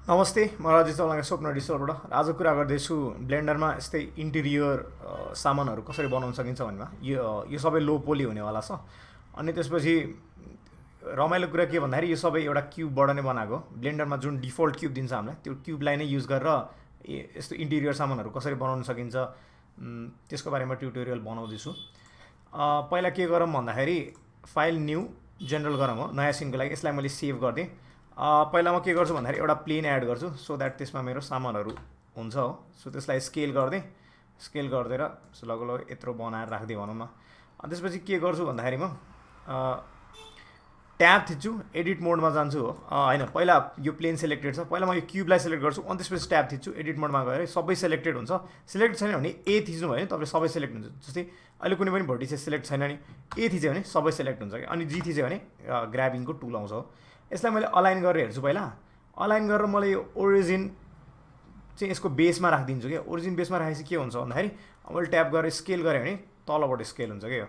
नमस्ते, म राजेश चौलाका स्वप्न डिस्टलबाट आज कुरा गर्दैछु ब्लेन्डरमा यस्तै इन्टिरियर सामानहरू कसरी बनाउन सकिन्छ भन्नेमा। यो सबै लो पोली हुनेवाला छ। अनि त्यसपछि रमाइलो कुरा के भन्दाखेरि यो सबै एउटा क्युबबाट नै बनाएको हो। ब्लेन्डरमा जुन डिफल्ट क्युब दिन्छ हामीलाई त्यो क्युबलाई नै युज गरेर यस्तो इन्टिरियर सामानहरू कसरी बनाउन सकिन्छ त्यसको बारेमा ट्युटोरियल बनाउँदैछु। पहिला के गरौँ भन्दाखेरि फाइल न्यू जेनरल गरौँ हो, नयाँ सिनको लागि यसलाई मैले सेभ गरिदिएँ। पहिला म के गर्छु भन्दाखेरि एउटा प्लेन एड गर्छु सो द्याट त्यसमा मेरो सामानहरू हुन्छ हो। सो त्यसलाई स्केल गरिदिएँ, स्केल गरिदिएर लगभग यत्रो बनाएर राखिदिएँ भनौँ न। अनि त्यसपछि के गर्छु भन्दाखेरि म ट्याब थिच्छु, एडिट मोडमा जान्छु हो। होइन, पहिला यो प्लेन सेलेक्टेड छ, पहिला म यो क्युबलाई सेलेक्ट गर्छु अनि त्यसपछि ट्याब थिच्छु, एडिट मोडमा गएर सबै सेलेक्टेड हुन्छ। सेलेक्ट छैन भने ए थिच्नु भयो भने तपाईँले सबै सेलेक्ट हुन्छ। जस्तै अहिले कुनै पनि भर्टिसेस सेलेक्ट छैन नि, ए थिच्यो भने सबै सेलेक्ट हुन्छ कि, अनि जी थिच्यो भने ग्राबिङको टुल आउँछ हो। यसलाई मैले अलाइन गरेर हेर्छु। पहिला अलाइन गरेर मैले यो ओरिजिन चाहिँ यसको बेसमा राखिदिन्छु क्या। ओरिजिन बेसमा राखेपछि के हुन्छ भन्दाखेरि मैले ट्याप गरेर स्केल गरेँ भने तलबाट स्केल हुन्छ क्या। यो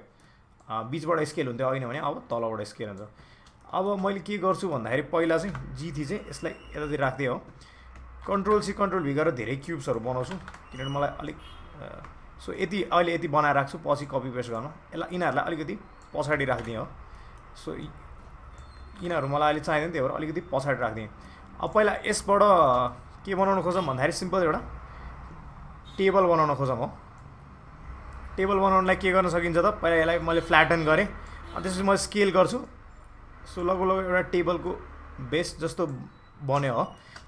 बिचबाट स्केल हुन्थ्यो होइन भने अब तलबाट स्केल हुन्छ। अब मैले के गर्छु भन्दाखेरि पहिला चाहिँ जी थिचेँ, यसलाई यतातिर राख्दिएँ हो। कन्ट्रोल सी कन्ट्रोल भी गरेर धेरै क्युब्सहरू बनाउँछु किनभने मलाई अलिक सो यति अहिले यति बनाएर राख्छु, पछि कपी पेस्ट गर्न यसलाई यिनीहरूलाई अलिकति पछाडि राखिदिएँ हो। सो यिनीहरू मलाई अहिले चाहिँदैन, त्यही भएर अलिकति पछाडि राखिदिएँ। अब पहिला यसबाट के बनाउन खोजौँ भन्दाखेरि सिम्पल एउटा टेबल बनाउन खोजौँ हो। टेबल बनाउनलाई के गर्न सकिन्छ त, पहिला यसलाई मैले फ्ल्याटन गरेँ अनि त्यसपछि म स्केल गर्छु। सो लगभग एउटा टेबलको बेस जस्तो बन्यो हो।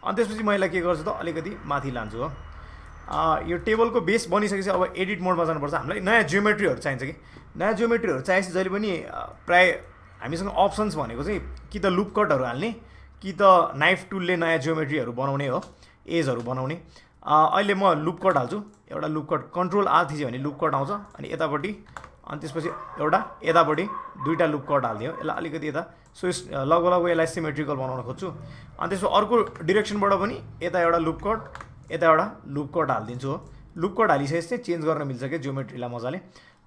अनि त्यसपछि मैले के गर्छु त अलिकति माथि लान्छु हो। यो टेबलको बेस बनिसकेपछि अब एडिट मोडमा जानुपर्छ। हामीलाई नयाँ जियोमेट्रीहरू चाहिन्छ कि, नयाँ जियोमेट्रीहरू चाहिएपछि जहिले पनि प्राय हामीसँग अप्सन्स भनेको चाहिँ कि त लुप कटहरू हाल्ने कि त नाइफ टुलले नयाँ जियोमेट्रीहरू बनाउने हो, एजहरू बनाउने। अहिले म लुप कट हाल्छु। एउटा लुप कट कन्ट्रोल आर थिच्यो भने लुप कट आउँछ अनि यतापट्टि, अनि त्यसपछि एउटा यतापट्टि दुईवटा लुप कट हालिदियो। यसलाई अलिकति यता सो लगभग यसलाई सिमेट्रिकल बनाउन खोज्छु। अनि त्यसपछि अर्को डिरेक्सनबाट पनि यता एउटा लुप कट यता एउटा लुप कट हालिदिन्छु हो। लुप कट हालिसकेपछि चाहिँ चेन्ज गर्न मिल्छ क्या जियोमेट्रीलाई मजाले।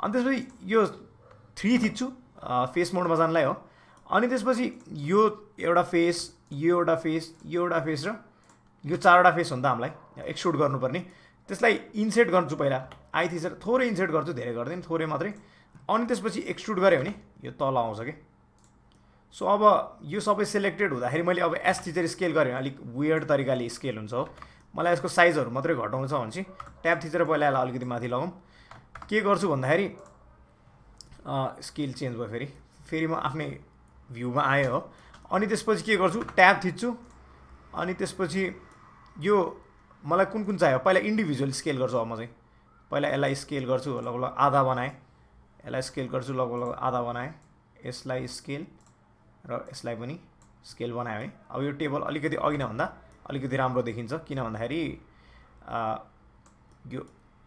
अनि त्यसपछि यो 3 थिच्छु फेस मोडमा जानलाई हो। अनि त्यसपछि यो एउटा फेस, यो एउटा फेस, यो एउटा फेस र यो 4वटा फेस हो नि त हामीलाई एक्सट्रुड गर्नुपर्ने। त्यसलाई इन्सर्ट गर्छु। पहिला आई थिचेर थोरै इन्सर्ट गर्छु, धेरै गर्दैन, थोरै मात्रै। अनि त्यसपछि एक्सट्रुड गऱ्यो भने यो तल आउँछ कि। सो अब यो सबै सेलेक्टेड हुँदाखेरि मैले अब एस थिचेर स्केल गरेँ भने अलिक वियर्ड तरिकाले स्केल हुन्छ हो। मलाई यसको साइजहरू मात्रै घटाउनु छ भने चाहिँ ट्याब थिचेर पहिला यसलाई अलिकति माथि लगाऊँ। के गर्छु भन्दाखेरि स्केल चेन्ज भयो, फेरि म आफ्नै भ्यूमा आएँ हो। अनि त्यसपछि के गर्छु, ट्याब थिच्छु। अनि त्यसपछि यो मलाई कुन कुन चाहियो पहिला इन्डिभिजुअल स्केल गर्छु। अब म चाहिँ पहिला यसलाई स्केल गर्छु, लगभग आधा बनाएँ। यसलाई स्केल गर्छु, लगभग आधा बनाएँ। यसलाई स्केल र यसलाई पनि स्केल बनायो भने अब यो टेबल अलिकति अघि नभन्दा अलिकति राम्रो देखिन्छ। किन भन्दाखेरि यो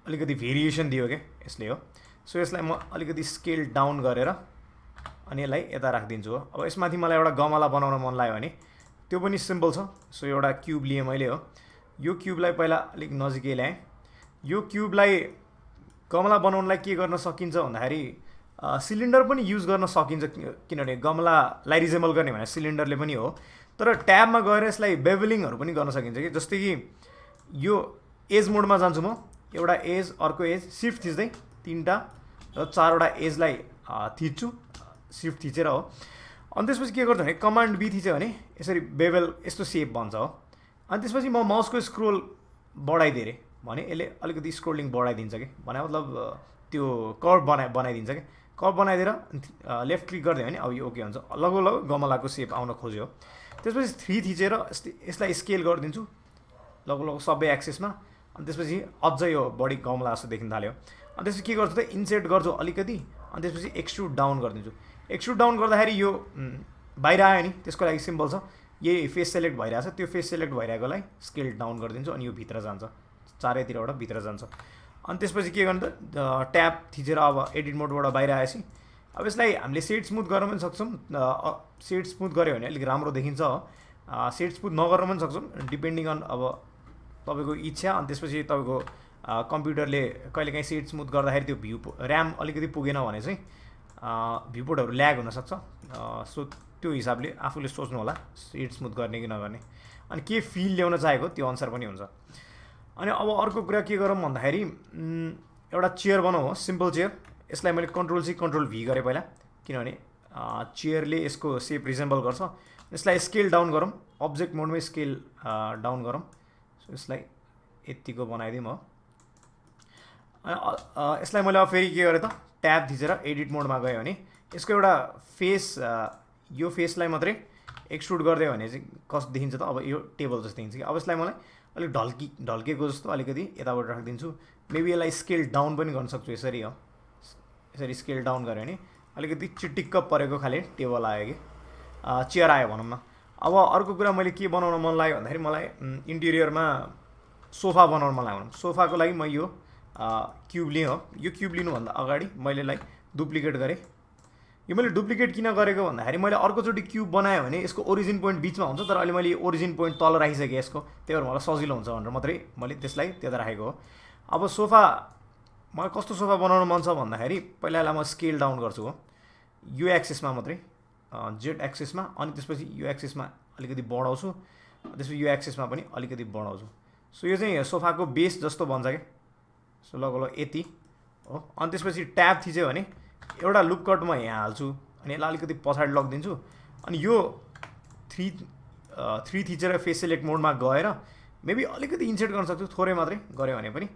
अलिकति भेरिएसन दियो क्या यसले हो। सो यसलाई म अलिकति स्केल डाउन गरेर अनि यसलाई यता राखिदिन्छु हो। अब यसमाथि मलाई एउटा गमला बनाउन मन लाग्यो भने त्यो पनि सिम्पल छ। सो एउटा क्युब लिएँ मैले हो। यो क्युबलाई पहिला अलिक नजिकै ल्याएँ। यो क्युबलाई गमला बनाउनलाई के गर्न सकिन्छ भन्दाखेरि सिलिन्डर पनि युज गर्न सकिन्छ किनभने गमलालाई रिजेबल गर्ने भने सिलिन्डरले पनि हो। तर ट्याबमा गएर यसलाई बेभलिङहरू पनि गर्न सकिन्छ कि, जस्तै कि यो एज मोडमा जान्छु म, एउटा एज अर्को एज सिफ्ट थिच्दै 3टा र 4वटा एजलाई थिच्छु सिफ्ट थिचेर हो। अनि त्यसपछि के गर्छु भने कमान्ड बी थिच्यो भने यसरी बेबल यस्तो सेप बन्छ हो। अनि त्यसपछि म माउसको स्क्रोल बढाइदिएँ भने यसले अलिकति स्क्रोलिङ बढाइदिन्छ कि, भने मतलब त्यो कर्भ बनाइदिन्छ कि। कर्भ बनाइदिएर लेफ्ट क्लिक गरिदियो भने अब यो ओके हुन्छ। लगभग गमलाको सेप आउन खोज्यो। त्यसपछि 3 थिचेर यसलाई स्केल गरिदिन्छु लगभग सबै एक्सेसमा। अनि त्यसपछि अझ यो बढी गमला जस्तो देखिन थाल्यो। अनि त्यसपछि के गर्छु त इन्सर्ट गर्छु अलिकति, अनि त्यसपछि एक्सट्रुड डाउन गरिदिन्छु। एक्सट्रुड डाउन गर्दाखेरि यो बाहिर आयो नि, त्यसको लागि सिम्पल छ। यही फेस सेलेक्ट भइरहेछ, त्यो फेस सेलेक्ट भइरहेकोलाई स्केल डाउन गरिदिन्छु अनि यो भित्र जान्छ, चारैतिरबाट भित्र जान्छ। अनि त्यसपछि के गर्नु त ट्याब थिचेर अब एडिट मोडबाट बाहिर आएपछि अब यसलाई हामीले सेड स्मुथ गर्न पनि सक्छौँ। सेड स्मुथ गऱ्यो भने अलिक राम्रो देखिन्छ हो। सेड स्मुथ नगर्न पनि सक्छौँ डिपेन्डिङ अन अब तपाईँको इच्छा। अनि त्यसपछि तपाईँको कम्प्युटरले कहिलेकाहीँ सेड स्मुथ गर्दाखेरि त्यो ऱ्याम अलिकति पुगेन भने चाहिँ भ्युपोर्टहरू ल्याग हुनसक्छ। सो त्यो हिसाबले आफूले सोच्नु होला सेट स्मुथ गर्ने कि नगर्ने, अनि के फिल ल्याउन चाहेको त्यो अनुसार पनि हुन्छ। अनि अब अर्को कुरा के गरौँ भन्दाखेरि एउटा चेयर बनाऊ हो, सिम्पल चेयर। यसलाई मैले कन्ट्रोल सी कन्ट्रोल भी गरेँ पहिला, किनभने चेयरले यसको सेप रिजेम्बल गर्छ। यसलाई स्केल डाउन गरौँ, अब्जेक्ट मोडमै स्केल डाउन गरौँ। सो यसलाई यतिको बनाइदिउँ हो। यसलाई मैले अब फेरि के गरेँ त, ट्याब थिचेर एडिट मोडमा गयो भने यसको एउटा फेस, यो फेसलाई मात्रै एक्सट्रुड गरिदियो भने चाहिँ कस्तो देखिन्छ त, अब यो टेबल जस्तो देखिन्छ कि। अब यसलाई मलाई अलिक ढल्केको जस्तो अलिकति यताबाट राखिदिन्छु। मेबी यसलाई स्केल डाउन पनि गर्न सक्छु, यसरी हो, यसरी स्केल डाउन गऱ्यो भने अलिकति चिटिक्क परेको खाले टेबल आयो कि चेयर आयो भनौँ न। अब अर्को कुरा मैले के बनाउन मन लाग्यो भन्दाखेरि मलाई इन्टिरियरमा सोफा बनाउन मन लाग्यो। सोफाको लागि म यो क्युब लिएँ हो। यो क्युब लिनुभन्दा अगाडि मैले यसलाई डुप्लिकेट गरेँ। यो मैले डुप्लिकेट किन गरेको भन्दाखेरि मैले अर्कोचोटि क्युब बनायो भने यसको ओरिजिन पोइन्ट बिचमा हुन्छ, तर अहिले मैले ओरिजिन पोइन्ट तल राखिसकेँ यसको, त्यही भएर मलाई सजिलो हुन्छ भनेर मात्रै मैले त्यसलाई त्यता राखेको हो। अब सोफा मलाई कस्तो सोफा बनाउन मन छ भन्दाखेरि पहिला यसलाई म स्केल डाउन गर्छु हो, यो एक्सिसमा मात्रै, जेड एक्सिसमा, अनि त्यसपछि यो एक्सिसमा अलिकति बढाउँछु, त्यसपछि यो एक्सिसमा पनि अलिकति बढाउँछु। सो यो चाहिँ सोफाको बेस जस्तो बन्छ क्या। सो लगभग यति हो। अनि त्यसपछि ट्याब थिच्यो भने एउटा लुप कट म यहाँ हाल्छु, अनि यसलाई अलिकति पछाडि लगिदिन्छु, अनि यो थ्री थिचेर फेस सेलेक्ट मोडमा गएर मेबी अलिकति इन्सर्ट गर्न सक्छु, थोरै मात्रै गऱ्यो भने पनि।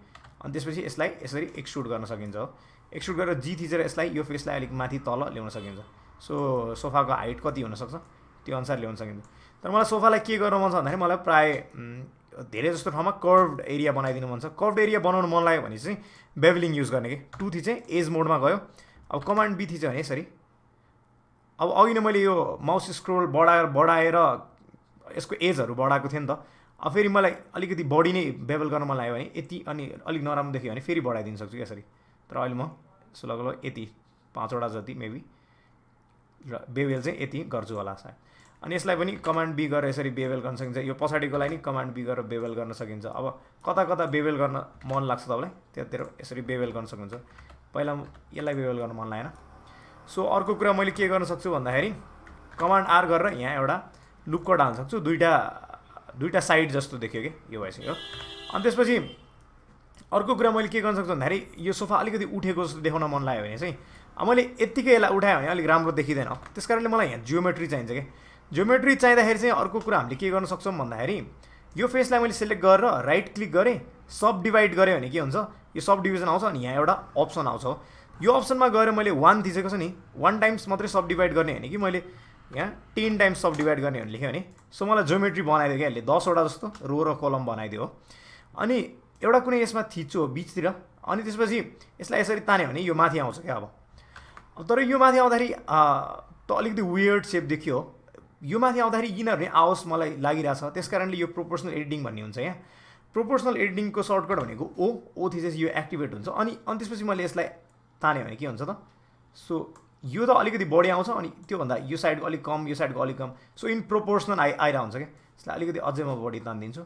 अनि त्यसपछि यसलाई यसरी एक्सट्रुड गर्न सकिन्छ हो। एक्सट्रुड गरेर जी थिचेर यसलाई यो फेसलाई अलिक माथि तल ल्याउन सकिन्छ। सो सोफाको हाइट कति हुनसक्छ त्यो अनुसार ल्याउन सकिन्छ। तर मलाई सोफालाई के गर्न मन छ भन्दाखेरि मलाई प्रायः धेरै जस्तो ठाउँमा कर्भड एरिया बनाइदिनु मन छ। कर्भड एरिया बनाउनु मन लाग्यो भने चाहिँ बेभलिङ युज गर्ने कि, टू थिचेँ एज मोडमा गयो। अब कमान्ड बी थिच्यो भने यसरी, अब अघि नै मैले यो माउस स्क्रोल बढाएर यसको एजहरू बढाएको थिएँ नि त। अब फेरि मलाई अलिकति बढी नै बेबल गर्न मन लाग्यो भने यति, अनि अलिक नराम्रो देख्यो भने फेरि बढाइदिन सक्छु यसरी। तर अहिले म लगभग यति 5वटा जति मेबी बेबेल चाहिँ यति गर्छु होला सायद। अनि यसलाई पनि कमान्ड बी गरेर यसरी बेबेल गर्न सकिन्छ। यो पछाडिकोलाई नि कमान्ड बी गरेर बेबेल गर्न सकिन्छ। अब कता कता बेबेल गर्न मन लाग्छ तपाईँलाई त्यतातिर यसरी बेबेल गर्न सक्नुहुन्छ। पहिला यसलाई बेबेल गर्न मन लागेन। सो अर्को कुरा मैले के गर्न सक्छु भन्दाखेरि कमान्ड आर गरेर यहाँ एउटा लुप कट हाल्न सक्छु। दुईटा साइड जस्तो देखियो कि यो भइसक्यो। अनि त्यसपछि अर्को कुरा मैले के गर्न सक्छु भन्दाखेरि यो सोफा अलिकति उठेको जस्तो देखाउन मन लाग्यो भने चाहिँ मैले यत्तिकै यसलाई उठाएँ भने अलिक राम्रो देखिँदैन। त्यस कारणले मलाई यहाँ जियोमेट्री चाहिन्छ कि। जियोमेट्री चाहिँदाखेरि चाहिँ अर्को कुरा हामीले के गर्न सक्छौँ भन्दाखेरि यो फेसलाई मैले सिलेक्ट गरेर राइट क्लिक गरेँ, सब डिभाइड गरेँ भने के हुन्छ, यो सब डिभिजन आउँछ। अनि यहाँ एउटा अप्सन आउँछ। यो अप्सनमा गएर मैले 1 थिचेको छ नि, 1 टाइम्स मात्रै सब डिभाइड गर्ने होइन कि मैले यहाँ 10 टाइम्स सब डिभाइड गर्ने भनेर लेख्यो भने सो मलाई जियोमेट्री बनाइदियो क्या यसले, 10वटा जस्तो रो र कलम बनाइदियो। अनि एउटा कुनै यसमा थिच्छु हो बिचतिर, अनि त्यसपछि यसलाई यसरी तान्यो भने यो माथि आउँछ क्या। अब तर यो माथि आउँदाखेरि त अलिकति वियर्ड सेप देखियो। यो माथि आउँदाखेरि किनभने आओस् मलाई लागिरहेछ, त्यस कारणले यो प्रोपोर्सनल एडिटिङ भन्ने हुन्छ। यहाँ प्रोपोर्सनल एडिटिङको सर्टकट भनेको ओ थिचेपछि यो एक्टिभेट हुन्छ। अनि त्यसपछि मैले यसलाई तान्यो भने के हुन्छ त, सो यो त अलिकति बढी आउँछ, अनि त्योभन्दा यो साइडको अलिक कम, यो साइडको अलिक कम, सो इन प्रोपोर्सनल आइरहेको हुन्छ क्या। यसलाई अलिकति अझै म बढी तानिदिन्छु।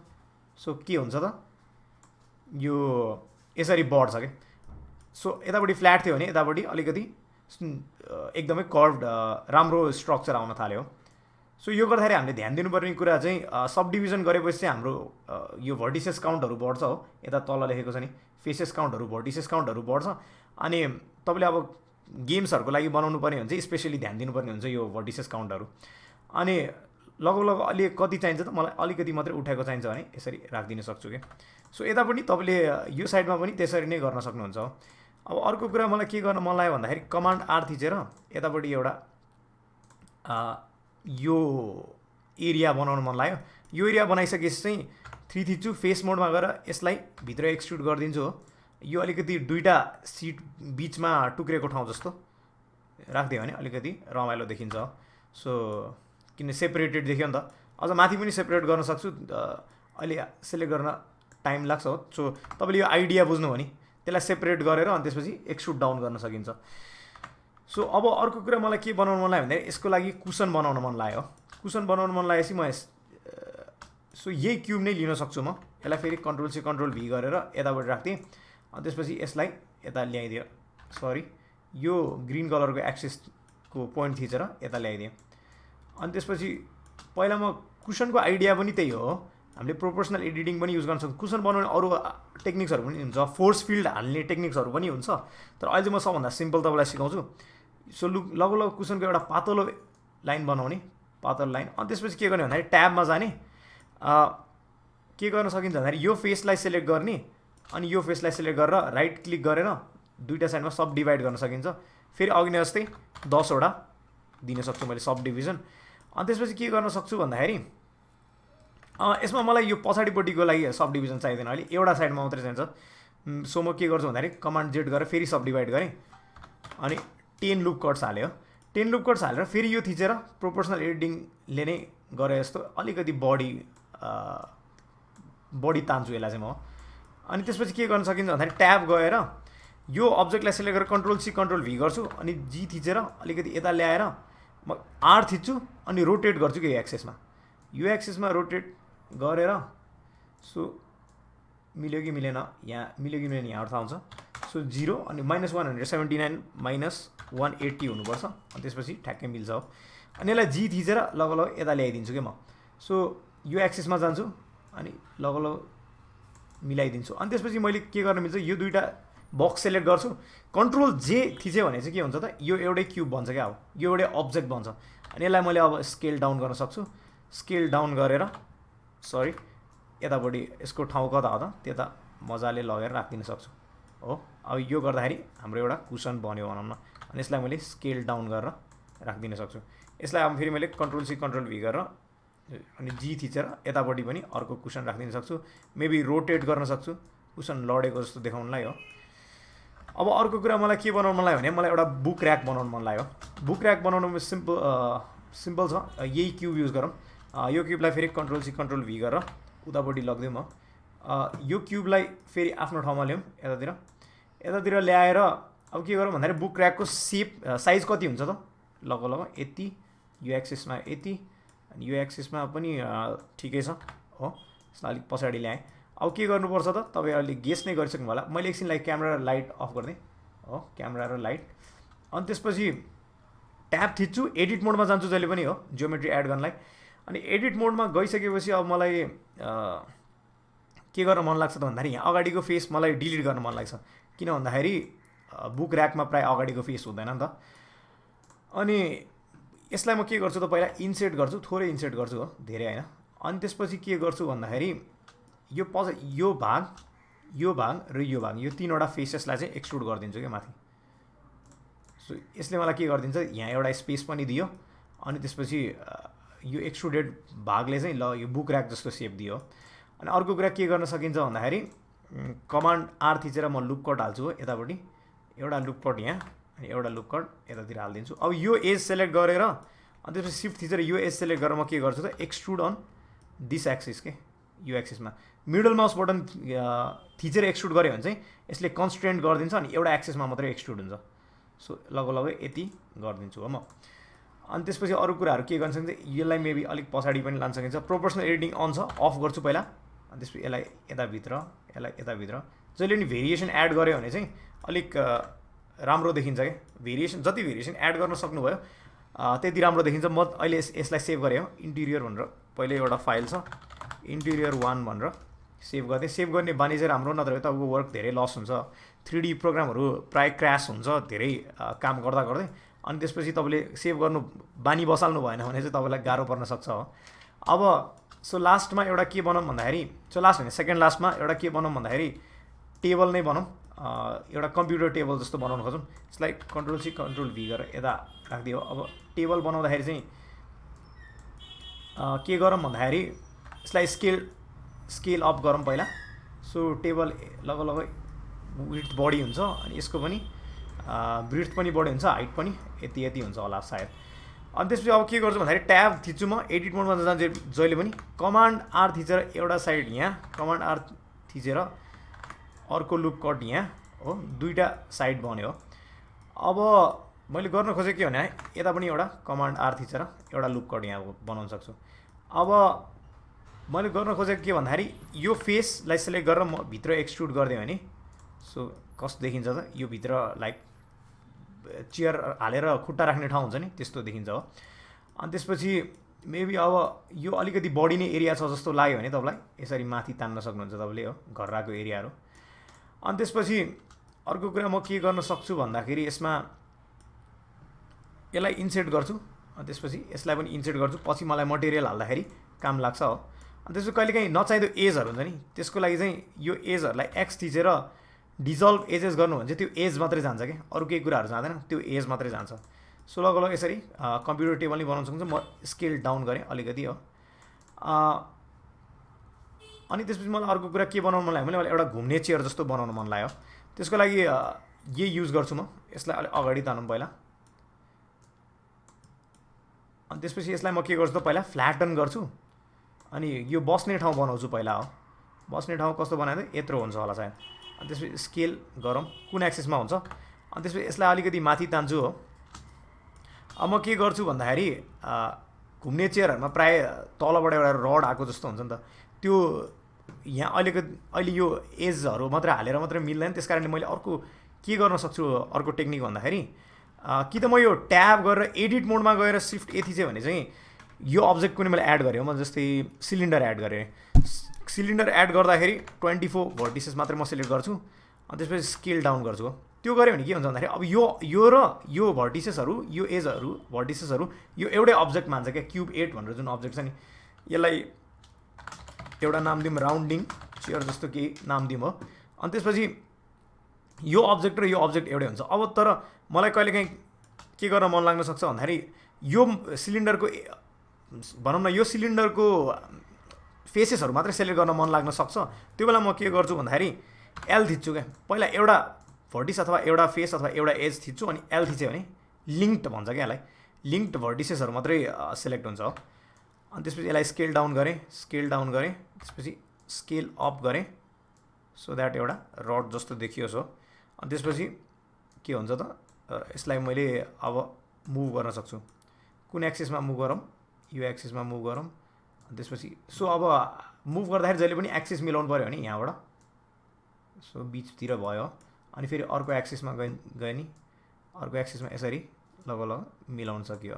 सो के हुन्छ त, यो यसरी बढ्छ क्या। सो यतापट्टि फ्ल्याट थियो भने यतापट्टि अलिकति एकदमै कर्भड राम्रो स्ट्रक्चर आउन थाल्यो। सो यो गर्दाखेरि हामीले ध्यान दिनुपर्ने कुरा चाहिँ सब डिभिजन गरेपछि चाहिँ हाम्रो यो भर्टिसेस काउन्टहरू बढ्छ हो। यता तल लेखेको छ नि फेसेस काउन्टहरू, भर्टिसेस काउन्टहरू बढ्छ। अनि तपाईँले अब गेम्सहरूको लागि बनाउनु पर्ने हुन्छ, स्पेसली ध्यान दिनुपर्ने हुन्छ यो भर्टिसेस काउन्टहरू। अनि लगभग अलि कति चाहिन्छ त, मलाई अलिकति मात्रै उठाएको चाहिन्छ भने यसरी राखिदिन सक्छु क्या। सो यतापट्टि तपाईँले यो साइडमा पनि त्यसरी नै गर्न सक्नुहुन्छ हो। अब अर्को कुरा मलाई के गर्न मन लाग्यो भन्दाखेरि कमान्ड आर थिचेर यतापट्टि एउटा यो एरिया बनाउन मन लाग्यो। यो एरिया बनाइसकेपछि चाहिँ 3 थिच्छु, फेस मोडमा गएर यसलाई भित्र एक्सट्रुड गरिदिन्छु हो। यो अलिकति दुईटा सिट बिचमा टुक्रेको ठाउँ जस्तो राखिदियो भने अलिकति रमाइलो देखिन्छ। सो किन सेपरेटेड देखियो नि त, अझ माथि पनि सेपरेट गर्न सक्छु। अहिले सेलेक्ट गर्न टाइम लाग्छ हो। सो तपाईँले यो आइडिया बुझ्नु भने त्यसलाई सेपरेट गरेर अनि त्यसपछि एक्सट्रुड डाउन गर्न सकिन्छ। सो अब अर्को कुरा मलाई के बनाउनु मन लाग्यो भन्दाखेरि यसको लागि कुसन बनाउन मन लाग्यो। कुसन बनाउन मन लागेपछि म सो यही क्युब नै लिन सक्छु। म यसलाई फेरि कन्ट्रोल सी कन्ट्रोल भी गरेर यताबाट राख्थेँ। अनि त्यसपछि यसलाई यता ल्याइदियो, सरी यो ग्रिन कलरको एक्सिसको पोइन्ट थिचेर यता ल्याइदिएँ। अनि त्यसपछि पहिला म कुसनको आइडिया पनि त्यही हो, हामीले प्रोपोर्सनल एडिटिङ पनि युज गर्न सक्छौँ। कुसन बनाउने अरू टेक्निक्सहरू पनि हुन्छ, फोर्स फिल्ड हाल्ने टेक्निक्सहरू पनि हुन्छ, तर अहिले चाहिँ म सबभन्दा सिम्पल तपाईँलाई सिकाउँछु। सो लगभग कुसनको एउटा पातलो लाइन बनाउने, पातलो लाइन। अनि त्यसपछि के गर्ने भन्दाखेरि ट्याबमा जाने, के गर्न सकिन्छ भन्दाखेरि यो फेसलाई सेलेक्ट गर्ने अनि यो फेसलाई सेलेक्ट गरेर राइट क्लिक गरेर दुईवटा साइडमा सब डिभाइड गर्न सकिन्छ। फेरि अघि नै जस्तै 10 वटा दिन सक्छु मैले सब डिभिजन। अनि त्यसपछि के गर्न सक्छु भन्दाखेरि यसमा मलाई यो पछाडिपट्टिको लागि सब डिभिजन चाहिँदैन, अहिले एउटा साइडमा मात्रै चाहिन्छ। सो म के गर्छु भन्दाखेरि कमान्ड जेड गरेर फेरि सब डिभाइड गरेँ अनि 10 लुप कट्स हाल्यो। 10 लुप कट्स हालेर फेरि यो थिचेर प्रोपोर्सनल एडिटिङले नै गरे जस्तो अलिकति बढी तान्छु यसलाई चाहिँ म। अनि त्यसपछि के गर्न सकिन्छ भन्दाखेरि ट्याब गएर यो अब्जेक्टलाई सेलेक्ट गरेर कन्ट्रोल सी कन्ट्रोल भी गर्छु अनि जी थिचेर अलिकति यता ल्याएर म आर थिच्छु अनि रोटेट गर्छु कि यो एक्सेसमा रोटेट गरेर। सो मिल्यो कि मिलेन, यहाँ मिल्यो कि मिलेन यहाँबाट थाहा हुन्छ। सो 0 अनि -179 -180 हुनुपर्छ। अनि त्यसपछि ठ्याक्कै मिल्छ हो। अनि यसलाई जी थिचेर लगभग यता ल्याइदिन्छु कि म। सो यो एक्सेसमा जान्छु अनि लगभग मिलाइदिन्छु। अनि त्यसपछि मैले के गर्न मिल्छ, यो दुईवटा बक्स सेलेक्ट गर्छु, कन्ट्रोल जे थिच्यो भने चाहिँ के हुन्छ त, यो एउटै क्युब बन्छ क्या, अब यो एउटै अब्जेक्ट बन्छ। अनि यसलाई मैले अब स्केल डाउन गर्न सक्छु। स्केल डाउन गरेर सरी यतापट्टि यसको ठाउँ कता हो त त्यता मजाले लगेर राखिदिन सक्छु हो। अब यो गर्दाखेरि हाम्रो एउटा कुसन बन्यो भनौँ न। अनि यसलाई मैले स्केल डाउन गरेर राखिदिन सक्छु। यसलाई अब फेरि मैले कन्ट्रोल सी कन्ट्रोल भी गरेर अनि जी थिचेर यतापट्टि पनि अर्को कुसन राखिदिन सक्छु। मेबी रोटेट गर्न सक्छु कुसन लडेको जस्तो देखाउनलाई हो। अब अर्को कुरा मलाई के बनाउनु मन लाग्यो भने मलाई एउटा बुक ऱ्याक बनाउनु मन लाग्यो। बुक ऱ्याक बनाउनु सिम्पल छ, यही क्युब युज गरौँ। यो क्युबलाई फेरि कन्ट्रोल सी कन्ट्रोल भी गरेर उतापट्टि लगिदिउँ म। यो क्युबलाई फेरि आफ्नो ठाउँमा ल्याउँ, यतातिर ल्याएर अब के गरौँ भन्दाखेरि बुक ऱ्याकको साइज कति हुन्छ त, लगभग यति, यो एक्सिसमा यति अनि यो एक्सिसमा पनि ठिकै छ हो। यसलाई अलिक पछाडि ल्याएँ। अब के गर्नुपर्छ त, तपाईँ अहिले गेस नै गरिसक्नु होला। मैले एकछिनलाई क्यामेरा र लाइट अफ गरिदिएँ हो, क्यामेरा र लाइट। अनि त्यसपछि ट्याब थिच्छु, एडिट मोडमा जान्छु जहिले पनि हो जियोमेट्री एड गर्नलाई। अनि एडिट मोडमा गइसकेपछि अब मलाई के गर्न मन लाग्छ त भन्दाखेरि यहाँ अगाडिको फेस मलाई डिलिट गर्न मन लाग्छ। किन भन्दाखेरि बुक ऱ्याकमा प्रायः अगाडिको फेस हुँदैन नि त। अनि यसलाई म के गर्छु त, पहिला इन्सर्ट गर्छु, थोरै इन्सर्ट गर्छु हो, धेरै होइन। अनि त्यसपछि के गर्छु भन्दाखेरि यो भाग र यो भाग, यो तीनवटा फेसेसलाई चाहिँ एक्सट्रुड गरिदिन्छु क्या माथि। सो यसले मलाई के गरिदिन्छ, यहाँ एउटा स्पेस पनि दियो। अनि त्यसपछि यो एक्सट्रुडेड भागले चाहिँ ल यो बुक ऱ्याक जस्तो सेप दियो। अनि अर्को कुरा के गर्न सकिन्छ भन्दाखेरि कमान्ड आर थिचेर म लुप कट हाल्छु हो यतापट्टि, एउटा लुप कट यहाँ अनि एउटा लुप कट यतातिर हालिदिन्छु। अब यो एज सेलेक्ट गरेर अनि त्यसपछि सिफ्ट थिचेर यो एज सेलेक्ट गरेर म के गर्छु त, एक्सट्रुड अन दिस एक्सिस के, यो एक्सिसमा मिडल माउस बटन थिचेर एक्सट्रुड गऱ्यो भने चाहिँ यसले कन्स्ट्रेन्ट गरिदिन्छ अनि एउटा एक्सिसमा मात्रै एक्सट्रुड हुन्छ। सो लगभग यति गरिदिन्छु हो म। अनि त्यसपछि अरू कुराहरू के गर्न सकिन्छ, यसलाई मेबी अलिक पछाडि पनि लान सकिन्छ। प्रोपोर्सनल एडिटिङ अन छ, अफ गर्छु पहिला। अनि त्यसपछि यसलाई यताभित्र जहिले पनि भेरिएसन एड गऱ्यो भने चाहिँ अलिक राम्रो देखिन्छ क्या। जति भेरिएसन एड गर्न सक्नुभयो त्यति राम्रो देखिन्छ। म अहिले यसलाई सेभ गरेँ हो, इन्टिरियर भनेर पहिले एउटा फाइल छ इन्टिरियर 1 भनेर सेभ गरेँ। सेभ गर्ने बानी चाहिँ राम्रो, नत्र तपाईँको वर्क धेरै लस हुन्छ। 3D प्रोग्रामहरू प्रायः क्रास हुन्छ धेरै काम गर्दा गर्दै। अनि त्यसपछि तपाईँले सेभ गर्नु बानी बसाल्नु भएन भने चाहिँ तपाईँलाई गाह्रो पर्न सक्छ हो। अब सो लास्टमा एउटा के बनाऊँ भन्दाखेरि, लास्ट होइन सेकेन्ड लास्टमा एउटा के बनाऊँ भन्दाखेरि टेबल नै बनाऊँ, एउटा कम्प्युटर टेबल जस्तो बनाउन खोजौँ। यसलाई कन्ट्रोल सी कन्ट्रोल भी गरेर यता राखिदियो। अब टेबल बनाउँदाखेरि चाहिँ के गरौँ भन्दाखेरि यसलाई स्केल अप गरौँ पहिला। सो टेबल लगभग विड्थ बढी हुन्छ अनि यसको पनि ब्रिथ पनि बढी हुन्छ, हाइट पनि यति हुन्छ होला सायद। अनि त्यसपछि अब के गर्छु भन्दाखेरि ट्याब थिच्छु म, एडिट मोडमा जान्छु जहिले पनि, कमान्ड आर थिचेर एउटा साइड यहाँ, कमान्ड आर थिचेर अर्को लुप कट यहाँ हो, दुईवटा साइड बन्यो। अब मैले गर्न खोजेको के भने यता पनि एउटा कमान्ड आर थिचेर एउटा लुप कट यहाँ बनाउन सक्छु। अब मैले गर्न खोजेको के भन्दाखेरि यो फेसलाई सेलेक्ट गरेर म भित्र एक्सट्रुड गरिदिएँ भने सो कस्तो देखिन्छ त, यो भित्र लाइक चेयर हालेर खुट्टा राख्ने ठाउँ हुन्छ नि त्यस्तो देखिन्छ हो। अनि त्यसपछि मेबी अब यो अलिकति बढी नै एरिया छ जस्तो लाग्यो भने तपाईँलाई यसरी माथि तान्न सक्नुहुन्छ तपाईँले हो घर्राको एरियाहरू। अनि त्यसपछि अर्को कुरा म के गर्न सक्छु भन्दाखेरि यसमा यसलाई इन्सर्ट गर्छु, अनि त्यसपछि यसलाई पनि इन्सर्ट गर्छु, पछि मलाई मटेरियल हाल्दाखेरि काम लाग्छ हो। अनि त्यसपछि कहिलेकाहीँ नचाहिँदो एजहरू हुन्छ नि, त्यसको लागि चाहिँ यो एजहरूलाई एक्स थिचेर डिजल्भ एजेस गर्नु भने चाहिँ त्यो एज मात्रै जान्छ क्या, अरू केही कुराहरू जाँदैन, त्यो एज मात्रै जान्छ। सो लगभग यसरी कम्प्युटर टेबल नै बनाउन सक्छ। म स्केल डाउन गरेँ अलिकति हो। अनि त्यसपछि मलाई अर्को कुरा के बनाउनु मन लाग्यो भने मलाई एउटा घुम्ने चेयर जस्तो बनाउनु मन लाग्यो। त्यसको लागि यही युज गर्छु म। यसलाई अलिक अगाडि तानौँ पहिला, अनि त्यसपछि यसलाई म के गर्छु त पहिला फ्ल्याटन गर्छु, अनि यो बस्ने ठाउँ बनाउँछु पहिला हो। बस्ने ठाउँ कस्तो बनायो त यत्रो हुन्छ होला सायद। अनि त्यसपछि स्केल गरौँ कुन एक्सिसमा हुन्छ, अनि त्यसपछि यसलाई अलिकति माथि तान्छु हो। अब म के गर्छु भन्दाखेरि घुम्ने चेयरहरूमा प्रायः तलबाट एउटा रड आएको जस्तो हुन्छ नि त, त्यो यहाँ अहिले यो एजहरू मात्रै हालेर मात्रै मिल्दैन। त्यस कारणले मैले अर्को के गर्न सक्छु, अर्को टेक्निक भन्दाखेरि कि त म यो ट्याब गरेर एडिट मोडमा गएर सिफ्ट ए थिचेँ भने चाहिँ यो अब्जेक्ट कुनै मैले एड गरेँ हो। म जस्तै सिलिन्डर एड गरेँ, सिलिन्डर एड गर्दाखेरि 24 भर्टिसेस मात्रै म सिलेक्ट गर्छु, अनि त्यसपछि स्केल डाउन गर्छु हो। त्यो गऱ्यो भने के हुन्छ भन्दाखेरि अब यो र यो भर्टिसेसहरू, यो एजहरू भर्टिसेसहरू यो एउटै अब्जेक्ट मान्छ क्या, क्युब 8 भनेर जुन अब्जेक्ट छ नि, यसलाई एउटा नाम दिउँ राउन्डिङ चेयर जस्तो केही नाम दिउँ हो। अनि त्यसपछि यो अब्जेक्ट र यो अब्जेक्ट एउटै हुन्छ। अब तर मलाई कहिलेकाहीँ के गर्न मन लाग्न सक्छ भन्दाखेरि यो सिलिन्डरको भनौँ न यो सिलिन्डरको फेसेसहरू मात्रै सेलेक्ट गर्न मन लाग्न सक्छ। त्यो बेला म के गर्छु भन्दाखेरि एल थिच्छु क्या, पहिला एउटा भर्टिस अथवा एउटा फेस अथवा एउटा एज थिच्छु, अनि एल थिच्यो भने लिङ्क्ड भन्छ क्या यसलाई, लिङ्क्ड भर्टिसेसहरू मात्रै सेलेक्ट हुन्छ हो। अनि त्यसपछि यसलाई स्केल डाउन गरेँ, त्यसपछि स्केल अप गरेँ सो द्याट एउटा रड जस्तो देखियोस् हो। अनि त्यसपछि के हुन्छ त यसलाई मैले अब मुभ गर्न सक्छु, कुन एक्सिसमा मुभ गरौँ, यो एक्सिसमा मुभ गरौँ। अनि त्यसपछि सो अब मुभ गर्दाखेरि जहिले पनि एक्सिस मिलाउनु पऱ्यो भने यहाँबाट सो बिचतिर भयो, अनि फेरि अर्को एक्सिसमा गयो नि, अर्को एक्सिसमा यसरी लगभग मिलाउन सकियो।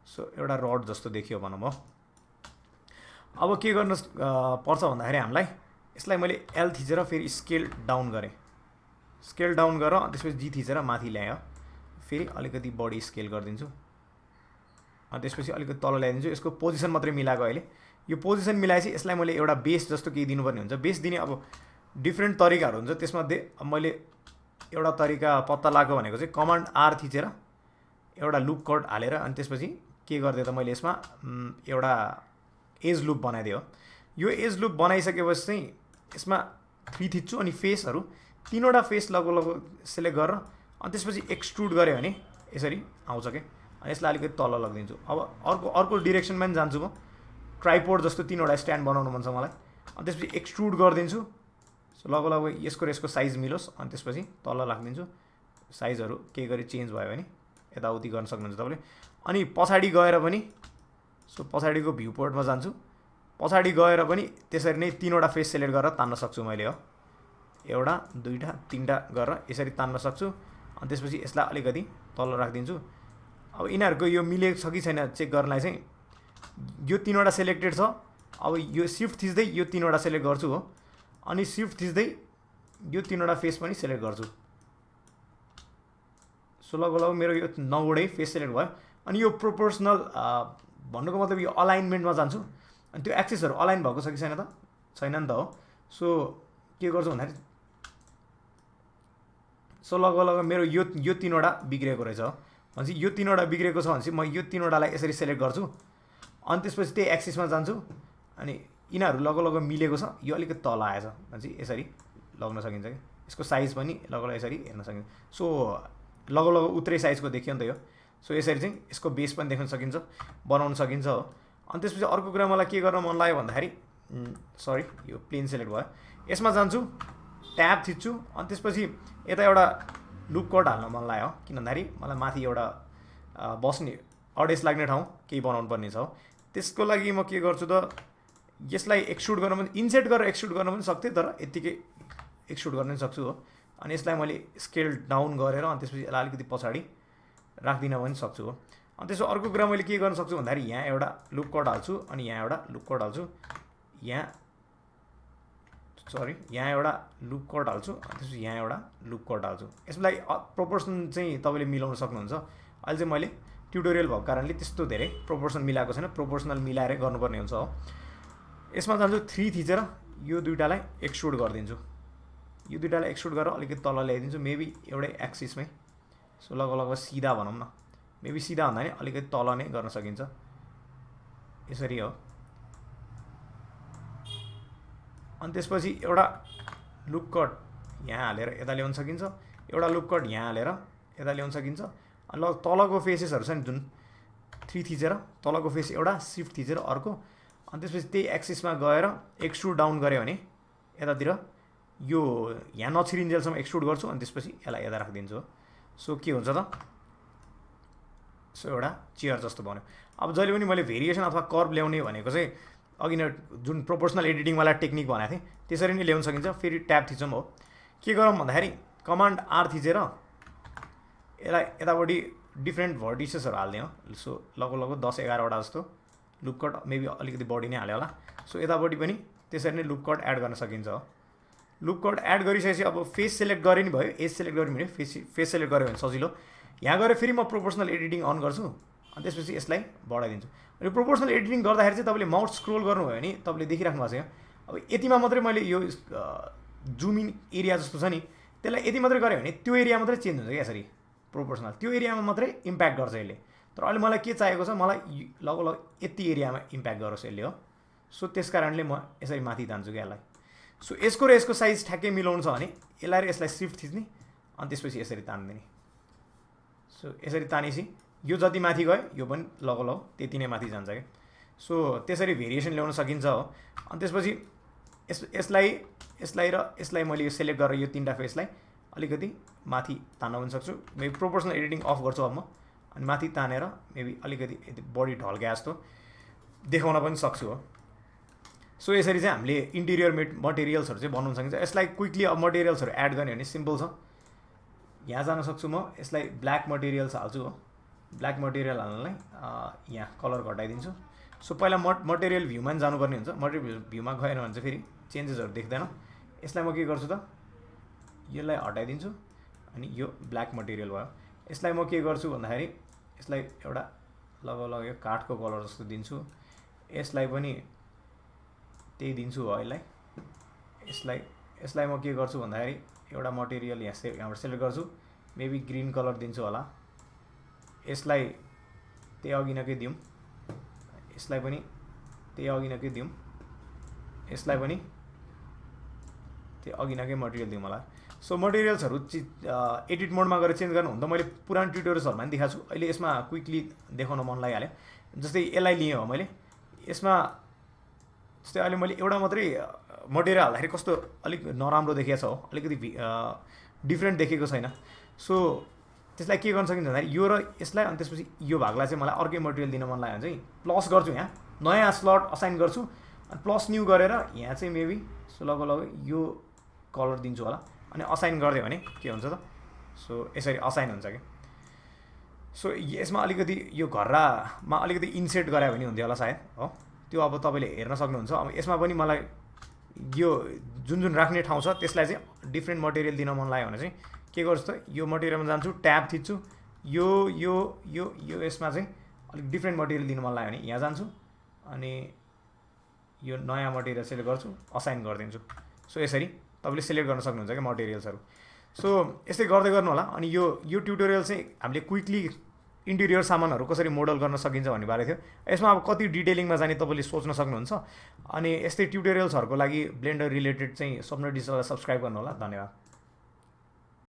सो एउटा रड जस्तो देखियो भनौँ हो। अब के गर्न पर्छ भन्दाखेरि हामीलाई यसलाई मैले एल थिचेर फेरि स्केल डाउन गरेँ, स्केल डाउन गरेर अनि त्यसपछि जी थिचेर माथि ल्यायो, फेरि अलिकति बढी स्केल गरिदिन्छु, अनि त्यसपछि अलिकति तल ल्याइदिन्छु। यसको पोजिसन मात्रै मिलाएको अहिले, यो पोजिसन मिलाएपछि यसलाई मैले एउटा बेस जस्तो केही दिनुपर्ने हुन्छ। बेस दिने अब डिफ्रेन्ट तरिकाहरू हुन्छ, त्यसमध्ये अब मैले एउटा तरिका पत्ता लाग्यो भनेको चाहिँ कमान्ड आर थिचेर एउटा लुप कट हालेर अनि त्यसपछि के गरिदिएँ त मैले यसमा एउटा एज लुप बनाइदिएँ हो। यो एज लुप बनाइसकेपछि चाहिँ यसमा 3 थिच्छु, अनि फेसहरू 3वटा फेस लगभग सेलेक्ट गरेर अनि त्यसपछि एक्सट्रुड गऱ्यो भने यसरी आउँछ क्या। अनि यसलाई अलिकति तल लगिदिन्छु। अब अर्को डिरेक्सनमा पनि जान्छु म, ट्राइपोड जस्तो 3वटा स्ट्यान्ड बनाउनु मन छ मलाई। अनि त्यसपछि एक्सट्रुड गरिदिन्छु, सो लगभग यसको र यसको साइज मिलोस्, अनि त्यसपछि तल राखिदिन्छु। साइजहरू केही गरी चेन्ज भयो भने यताउति गर्न सक्नुहुन्छ तपाईँले। अनि पछाडि गएर पनि सो पछाडिको भ्यू पोर्टमा जान्छु, पछाडि गएर पनि त्यसरी नै 3वटा फेस सेलेक्ट गरेर तान्न सक्छु मैले हो। 1 2 3 गरेर यसरी तान्न सक्छु। अनि त्यसपछि यसलाई अलिकति तल राखिदिन्छु। अब यिनीहरूको यो मिलेको छ कि छैन चेक गर्नलाई चाहिँ यो 3वटा सेलेक्टेड छ, अब यो सिफ्ट थिच्दै यो 3वटा सेलेक्ट गर्छु हो, अनि सिफ्ट थिच्दै यो 3वटा फेस पनि सेलेक्ट गर्छु। सो लगभग मेरो यो 9वटै फेस सेलेक्ट भयो। अनि यो प्रोपोर्सनल भन्नुको मतलब यो अलाइनमेन्टमा जान्छु, अनि त्यो एक्सिसहरू अलाइन भएको छ कि छैन त, छैन नि त हो। सो के गर्छु भन्दाखेरि सो लगभग मेरो यो 3वटा बिग्रेको रहेछ हो। भनेपछि यो 3वटा बिग्रेको छ भनेपछि म यो 3वटालाई यसरी सेलेक्ट गर्छु, अनि त्यसपछि त्यही एक्सिसमा जान्छु, अनि यिनीहरू लगभग मिलेको छ, यो अलिकति तल आएछ भनेपछि यसरी लग्न सकिन्छ कि, यसको साइज पनि लगभग यसरी हेर्न सकिन्छ। सो लगभग उत्रै साइजको देखियो नि त यो। सो यसरी चाहिँ यसको बेस पनि देख्न सकिन्छ, बनाउन सकिन्छ हो। अनि त्यसपछि अर्को कुरा मलाई के गर्न मन लाग्यो भन्दाखेरि सरी यो प्लेन सेलेक्ट भयो, यसमा जान्छु, ट्याब थिच्छु, अनि त्यसपछि यता एउटा लुप कट हाल्न मन लाग्यो हो, किन भन्दाखेरि मलाई माथि एउटा बस्ने अडेस लाग्ने ठाउँ केही बनाउनु पर्ने छ हो। त्यसको लागि म के गर्छु त यसलाई एक्सट्रुड गर्न पनि, इन्सर्ट गरेर एक्सट्रुड गर्न पनि सक्थेँ, तर यत्तिकै एक्सट्रुड गर्न पनि सक्छु हो। अनि यसलाई मैले स्केल डाउन गरेर अनि त्यसपछि यसलाई अलिकति पछाडि राख्दिनँ पनि सक्छु हो। अनि त्यसो अर्को कुरा मैले के गर्न सक्छु भन्दाखेरि यहाँ एउटा लुप कोड हाल्छु अनि यहाँ एउटा लुप कोड हाल्छु, यहाँ एउटा लुप कोड हाल्छु अनि त्यसपछि यहाँ एउटा लुप कोड हाल्छु। यसलाई प्रोपोर्सन चाहिँ तपाईँले मिलाउन सक्नुहुन्छ। अहिले चाहिँ मैले ट्युटोरियल भएको कारणले त्यस्तो धेरै प्रोपोर्सन मिलाएको छैन, प्रोपोर्सनल मिलाएरै गर्नुपर्ने हुन्छ हो। यसमा जान्छु 3 थिचेर यो दुईटालाई एक्सट्रुड गरिदिन्छु, यो दुईटालाई एक्सट्रुड गरेर अलिकति तल ल्याइदिन्छु, मेबी एउटै एक्सिसमै। सो लगभग सिधा भनौँ न, मेबी सिधा भन्दा नि अलिकति तल नै गर्न सकिन्छ, यसरी हो। अनि त्यसपछि एउटा लुप कट यहाँ हालेर यता ल्याउन सकिन्छ, एउटा लुप कट यहाँ हालेर यता ल्याउन सकिन्छ। अनि ल तलको फेसेसहरू छ नि जुन 3 थिचेर तलको फेस एउटा, सिफ्ट थिचेर अर्को, अनि त्यसपछि त्यही एक्सिसमा गएर एक्सट्रुड डाउन गऱ्यो भने यतातिर यो यहाँ नछिरिन्जेलसम्म एक्सट्रुड गर्छु अनि त्यसपछि यसलाई यता राखिदिन्छु हो। सो के हुन्छ त, सो एउटा चेयर जस्तो बन्यो। अब जहिले पनि मैले भेरिएसन अथवा कर्भ ल्याउने भनेको चाहिँ अघि नै जुन प्रोपोर्सनल एडिटिङवाला टेक्निक भनेको थिएँ त्यसरी नै ल्याउन सकिन्छ। फेरि ट्याब थिचौँ हो, के गरौँ भन्दाखेरि कमान्ड आर थिचेर यसलाई यतापट्टि डिफ्रेन्ट भर्टिसेसहरू हालिदिउँ। सो लगभग 10-11वटा जस्तो लुप कट, मेबी अलिकति बढी नै हाल्यो होला। सो यतापट्टि पनि त्यसरी नै लुप कट एड गर्न सकिन्छ हो। लुप कट एड गरिसकेपछि अब फेस सेलेक्ट गरे नि भयो, एज सेलेक्ट गऱ्यो भने फेस सेलेक्ट गऱ्यो भने सजिलो। यहाँ गएर फेरि म प्रोपोर्सनल एडिटिङ अन गर्छु अनि त्यसपछि यसलाई बढाइदिन्छु। अनि प्रोपोर्सनल एडिटिङ गर्दाखेरि चाहिँ तपाईँले माउस स्क्रोल गर्नुभयो भने तपाईँले देखिराख्नु भएको छ। अब यतिमा मात्रै मैले यो जुम इन एरिया जस्तो छ नि त्यसलाई यति मात्रै गरेँ भने त्यो एरिया मात्रै चेन्ज हुन्छ क्या, यसरी प्रोपोर्सनल त्यो एरियामा मात्रै इम्प्याक्ट गर्छ यसले। तर अहिले मलाई के चाहिएको छ, मलाई लगभग यति एरियामा इम्प्याक्ट गरोस् यसले हो। सो त्यस कारणले म यसरी माथि तान्छु क्या यसलाई। सो यसको र यसको साइज ठ्याक्कै मिलाउनु छ भने यसलाई र यसलाई सिफ्ट थिच्ने अनि त्यसपछि यसरी तान्दिने। सो यसरी तानेपछि यो जति माथि गयो यो पनि लगभग त्यति नै माथि जान्छ क्या। सो त्यसरी भेरिएसन ल्याउन सकिन्छ हो। अनि त्यसपछि यसलाई मैले यो सेलेक्ट गरेर यो 3टा फेसलाई अलिकति माथि तान्न पनि सक्छु। मेबी प्रोपोर्सनल एडिटिङ अफ गर्छु अब म, अनि माथि तानेर मेबी अलिकति बडी ढल्के जस्तो देखाउन पनि सक्छु हो। सो यसरी चाहिँ हामीले इन्टिरियर मटेरियल्सहरू चाहिँ बनाउन सकिन्छ। यसलाई क्विकली अब मटेरियल्सहरू एड गर्ने भने सिम्पल छ, यहाँ जान सक्छु म, यसलाई ब्ल्याक मटेरियल्स हाल्छु हो। ब्ल्याक मटेरियल हाल्नलाई यहाँ कलर घटाइदिन्छु। सो पहिला मटेरियल भ्यूमा पनि जानुपर्ने हुन्छ, मटेरियल भ्यूमा गएन भने चाहिँ फेरि चेन्जेसहरू देख्दैन। यसलाई म के गर्छु त, यसलाई हटाइदिन्छु अनि यो ब्ल्याक मटेरियल भयो। यसलाई म के गर्छु भन्दाखेरि यसलाई एउटा लगभग यो काठको कलर जस्तो दिन्छु, यसलाई पनि त्यही दिन्छु हो। यसलाई म के गर्छु भन्दाखेरि एउटा मटेरियल यहाँबाट सेलेक्ट गर्छु, मेबी ग्रीन कलर दिन्छु होला। यसलाई त्यही अघि नकै दिउँ, यसलाई पनि त्यही अघि नकै दिउँ, यसलाई पनि त्यही अघि नकै मटेरियल दिउँ होला। सो मटेरियल्सहरू एडिट मोडमा गएर चेन्ज गर्नु हुँदा मैले पुरानो ट्युटोरियल्सहरूमा पनि देखाएको छु, अहिले यसमा क्विकली देखाउन मन लागिहाल्यो। जस्तै यसलाई लिएँ हो मैले, यसमा जस्तै अहिले मैले एउटा मात्रै मटेरियल हाल्दाखेरि कस्तो अलिक नराम्रो देखिएको छ हो, अलिकति डिफ्रेन्ट देखेको छैन। सो त्यसलाई के गर्न सकिन्छ भन्दाखेरि यो र यसलाई अनि त्यसपछि यो भागलाई चाहिँ मलाई अर्कै मटेरियल दिन मन लाग्यो भने चाहिँ प्लस गर्छु, यहाँ नयाँ स्लट असाइन गर्छु अनि प्लस न्यू गरेर यहाँ चाहिँ मेबी सो लगभग यो कलर दिन्छु होला अनि असाइन गरिदियो भने के हुन्छ त, सो यसरी असाइन हुन्छ क्या। सो यसमा अलिकति यो घर्रामा अलिकति इन्सेट गरायो भने हुन्थ्यो होला सायद हो, त्यो अब तपाईँले हेर्न सक्नुहुन्छ। अब यसमा पनि मलाई यो जुन राख्ने ठाउँ छ त्यसलाई चाहिँ डिफ्रेन्ट मटेरियल दिन मन लाग्यो भने चाहिँ के गर्छु त, यो मटेरियलमा जान्छु, ट्याब थिच्छु, यो यो यो यो यसमा चाहिँ अलिक डिफ्रेन्ट मटेरियल दिन मन लाग्यो भने यहाँ जान्छु अनि यो नयाँ मटेरियल सेलेक्ट गर्छु, असाइन गरिदिन्छु। सो यसरी तपाईँले सेलेक्ट गर्न सक्नुहुन्छ क्या मटेरियल्सहरू। सो यस्तै गर्दै गर्नु होला। अनि यो ट्युटोरियल चाहिँ हामीले क्विकली इन्टिरियर सामानहरू कसरी मोडल गर्न सकिन्छ भन्ने बारे थियो। यसमा अब कति डिटेलिङमा जाने तपाईँले सोच्न सक्नुहुन्छ। अनि यस्तै ट्युटोरियल्सहरूको लागि ब्लेन्डर रिलेटेड चाहिँ स्वप्न डिजिटललाई सब्सक्राइब गर्नु होला। धन्यवाद।